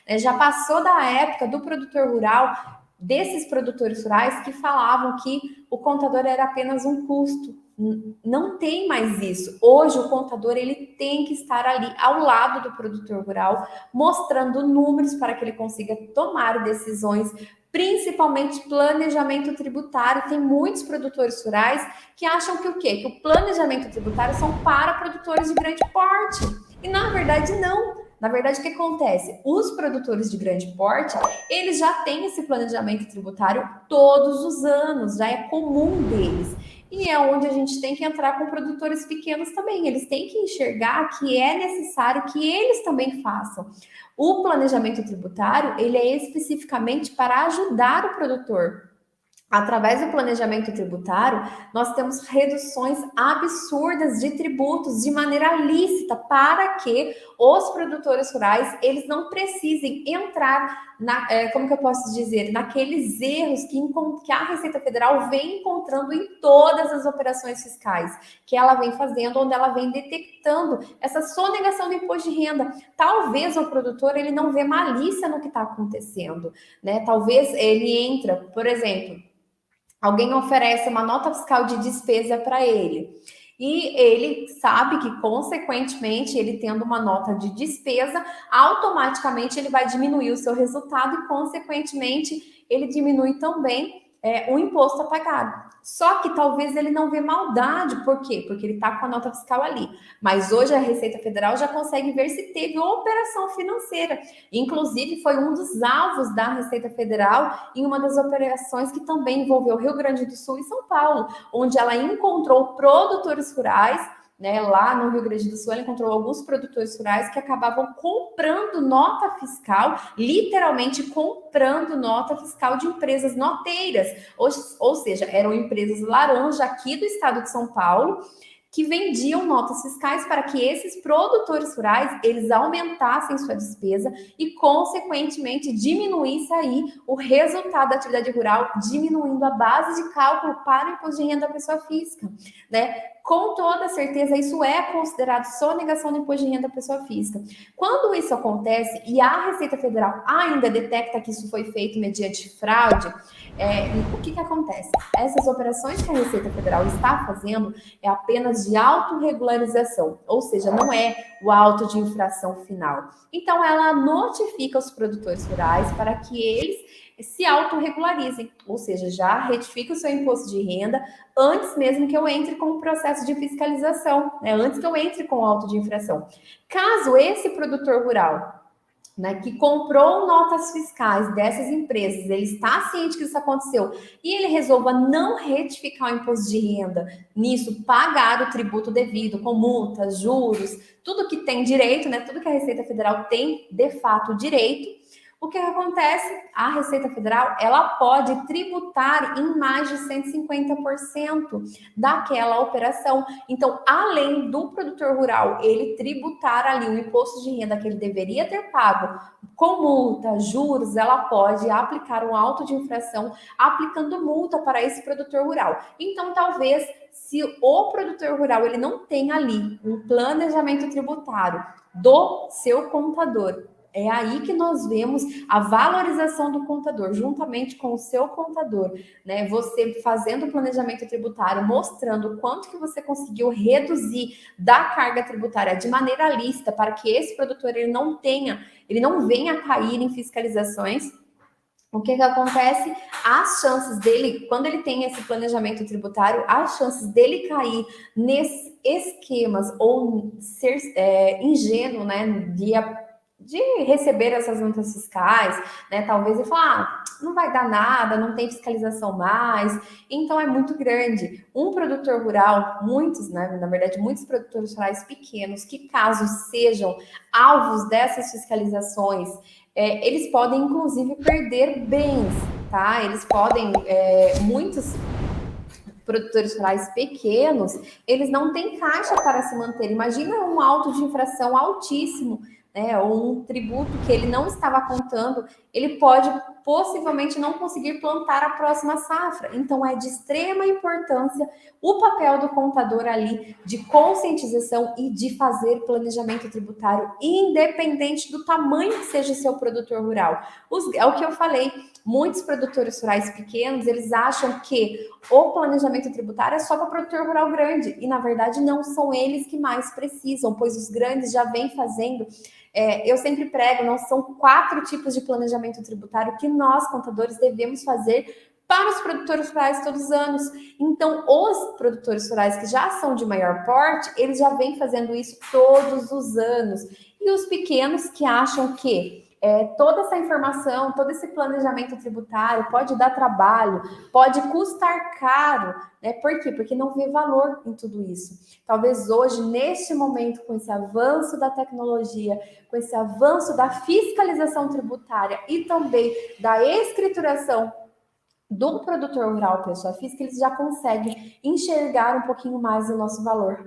né? Já passou da época do produtor rural, desses produtores rurais que falavam que o contador era apenas um custo. Não tem mais isso. Hoje o contador ele tem que estar ali ao lado do produtor rural, mostrando números para que ele consiga tomar decisões, principalmente planejamento tributário. Tem muitos produtores rurais que acham que o quê? Que o planejamento tributário são para produtores de grande porte. E na verdade não. Na verdade, o que acontece? Os produtores de grande porte, eles já têm esse planejamento tributário todos os anos, já é comum deles. E é onde a gente tem que entrar com produtores pequenos também. Eles têm que enxergar que é necessário que eles também façam. O planejamento tributário, ele é especificamente para ajudar o produtor. Através do planejamento tributário, nós temos reduções absurdas de tributos de maneira lícita para que os produtores rurais eles não precisem entrar como que eu posso dizer, naqueles erros que a Receita Federal vem encontrando em todas as operações fiscais que ela vem fazendo, onde ela vem detectando essa sonegação do imposto de renda. Talvez o produtor ele não vê malícia no que está acontecendo, né? Talvez ele entra, por exemplo, alguém oferece uma nota fiscal de despesa para ele. E ele sabe que, consequentemente, ele tendo uma nota de despesa, automaticamente ele vai diminuir o seu resultado e, consequentemente, ele diminui também o imposto a pagar. Só que talvez ele não vê maldade, por quê? Porque ele está com a nota fiscal ali. Mas hoje a Receita Federal já consegue ver se teve operação financeira. Inclusive, foi um dos alvos da Receita Federal em uma das operações que também envolveu Rio Grande do Sul e São Paulo, onde ela encontrou produtores rurais, né, lá no Rio Grande do Sul, ela encontrou alguns produtores rurais que acabavam comprando nota fiscal, literalmente comprando nota fiscal de empresas noteiras, ou seja, eram empresas laranja aqui do estado de São Paulo, que vendiam notas fiscais para que esses produtores rurais eles aumentassem sua despesa e, consequentemente, diminuísse aí o resultado da atividade rural, diminuindo a base de cálculo para o imposto de renda da pessoa física, né? Com toda certeza, isso é considerado sonegação do imposto de renda da pessoa física. Quando isso acontece e a Receita Federal ainda detecta que isso foi feito mediante fraude, o que acontece? Essas operações que a Receita Federal está fazendo é apenas de autorregularização, ou seja, não é o auto de infração final. Então, ela notifica os produtores rurais para que eles se autorregularizem, ou seja, já retifica o seu imposto de renda antes mesmo que eu entre com o processo de fiscalização, né? Antes que eu entre com o auto de infração. Caso esse produtor rural, né, que comprou notas fiscais dessas empresas, ele está ciente que isso aconteceu e ele resolva não retificar o imposto de renda, nisso pagar o tributo devido, com multas, juros, tudo que tem direito, né, tudo que a Receita Federal tem de fato direito. O que acontece? A Receita Federal ela pode tributar em mais de 150% daquela operação. Então, além do produtor rural ele tributar ali o imposto de renda que ele deveria ter pago com multa, juros, ela pode aplicar um auto de infração aplicando multa para esse produtor rural. Então, talvez se o produtor rural ele não tem ali um planejamento tributário do seu contador, é aí que nós vemos a valorização do contador, juntamente com o seu contador, né? Você fazendo o planejamento tributário, mostrando quanto que você conseguiu reduzir da carga tributária de maneira lícita para que esse produtor ele não venha a cair em fiscalizações. O que acontece? As chances dele, quando ele tem esse planejamento tributário, as chances dele cair nesses esquemas ou ser ingênuo, né, de receber essas notas fiscais, né? Talvez ele fale, não vai dar nada, não tem fiscalização mais, então é muito grande. Um produtor rural, muitos, né? Na verdade, muitos produtores rurais pequenos, que caso sejam alvos dessas fiscalizações, eles podem, inclusive, perder bens, tá? Eles podem, muitos produtores rurais pequenos, eles não têm caixa para se manter. Imagina um auto de infração altíssimo, né, ou um tributo que ele não estava contando, ele pode possivelmente não conseguir plantar a próxima safra. Então, é de extrema importância o papel do contador ali de conscientização e de fazer planejamento tributário, independente do tamanho que seja o seu produtor rural. É o que eu falei, muitos produtores rurais pequenos, eles acham que o planejamento tributário é só para o produtor rural grande, e na verdade não são eles que mais precisam, pois os grandes já vêm fazendo. Eu sempre prego, não são 4 tipos de planejamento tributário que nós, contadores, devemos fazer para os produtores rurais todos os anos. Então, os produtores rurais que já são de maior porte, eles já vêm fazendo isso todos os anos. E os pequenos que acham que toda essa informação, todo esse planejamento tributário pode dar trabalho, pode custar caro, né? Por quê? Porque não vê valor em tudo isso. Talvez hoje, neste momento, com esse avanço da tecnologia, com esse avanço da fiscalização tributária e também da escrituração do produtor rural, pessoa física, eles já conseguem enxergar um pouquinho mais o nosso valor.